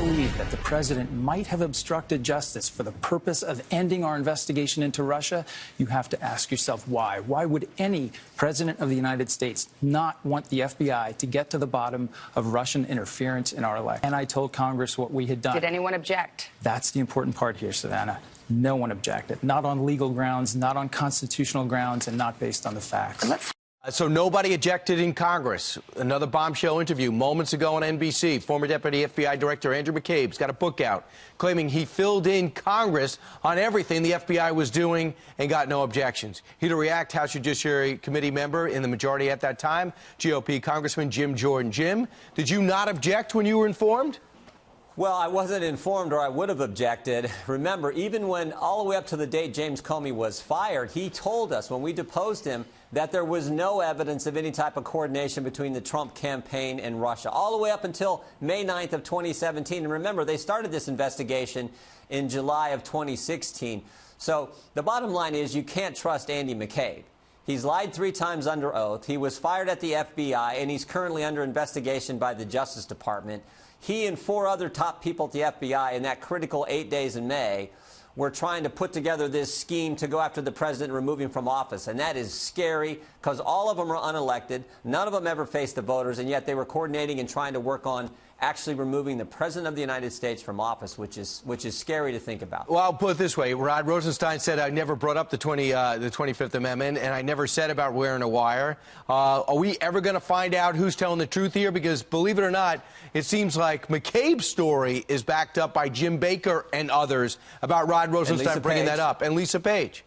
believe that the president might have obstructed justice for the purpose of ending our investigation into Russia, you have to ask yourself why. Why would any president of the United States not want the FBI to get to the bottom of Russian interference in our election? And I told Congress what we had done. Did anyone object? That's the important part here, Savannah. No one objected. Not on legal grounds, not on constitutional grounds, and not based on the facts. So nobody objected in Congress. Another bombshell interview moments ago on NBC. Former Deputy FBI Director Andrew McCabe's got a book out claiming he filled in Congress on everything the FBI was doing and got no objections. Here to react, House Judiciary Committee member in the majority at that time, GOP Congressman Jim Jordan. Jim, did you not object when you were informed? Well, I wasn't informed, or I would have objected. Remember, even when all the way up to the date James Comey was fired, he told us when we deposed him that there was no evidence of any type of coordination between the Trump campaign and Russia, all the way up until May 9th of 2017. And remember, they started this investigation in July of 2016. So the bottom line is you can't trust Andy McCabe. He's lied 3 times under oath. He was fired at the FBI, and he's currently under investigation by the Justice Department. He and 4 other top people at the FBI in that critical 8 days in May were trying to put together this scheme to go after the president and remove him from office. And that is scary because all of them are unelected. None of them ever faced the voters, and yet they were coordinating and trying to work on actually removing the president of the United States from office, which is scary to think about. Well, I'll put it this way. Rod Rosenstein said I never brought up the 25th Amendment, and I never said about wearing a wire. Are we ever going to find out who's telling the truth here? Because believe it or not, it seems like McCabe's story is backed up by Jim Baker and others about Rod Rosenstein bringing that up, and Lisa Page.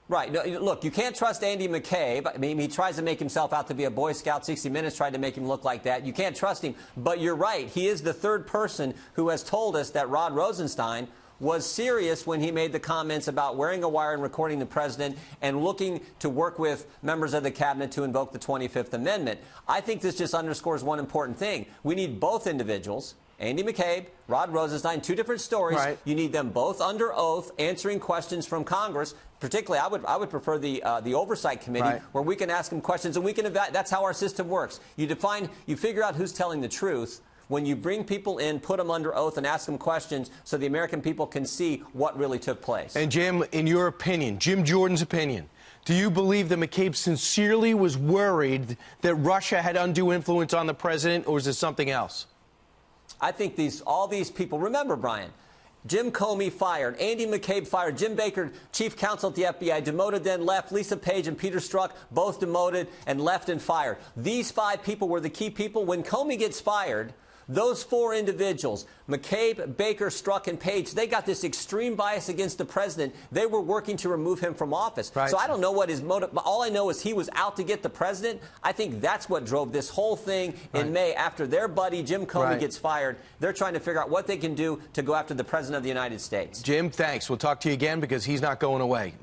Right. No, look, you can't trust Andy McCabe. I mean, he tries to make himself out to be a Boy Scout. 60 Minutes tried to make him look like that. You can't trust him. But you're right. He is the 3rd person who has told us that Rod Rosenstein was serious when he made the comments about wearing a wire and recording the president and looking to work with members of the cabinet to invoke the 25th Amendment. I think this just underscores one important thing. We need both individuals, Andy McCabe, Rod Rosenstein, 2 different stories. Right. You need them both under oath, answering questions from Congress. Particularly, I would prefer the Oversight Committee, right, where we can ask them questions and we can evaluate. That's how our system works. You figure out who's telling the truth when you bring people in, put them under oath, and ask them questions so the American people can see what really took place. And Jim, in your opinion, Jim Jordan's opinion, do you believe that McCabe sincerely was worried that Russia had undue influence on the president, or is it something else? I think all these people, remember, Brian, Jim Comey fired, Andy McCabe fired, Jim Baker, chief counsel at the FBI, demoted, then left, Lisa Page and Peter Strzok, both demoted and left and fired. These 5 people were the key people. When Comey gets fired, those 4 individuals, McCabe, Baker, Strzok, and Page, they got this extreme bias against the president. They were working to remove him from office. Right. So I don't know what his motive, but all I know is he was out to get the president. I think that's what drove this whole thing in May after their buddy Jim Comey gets fired. They're trying to figure out what they can do to go after the president of the United States. Jim, thanks. We'll talk to you again because he's not going away.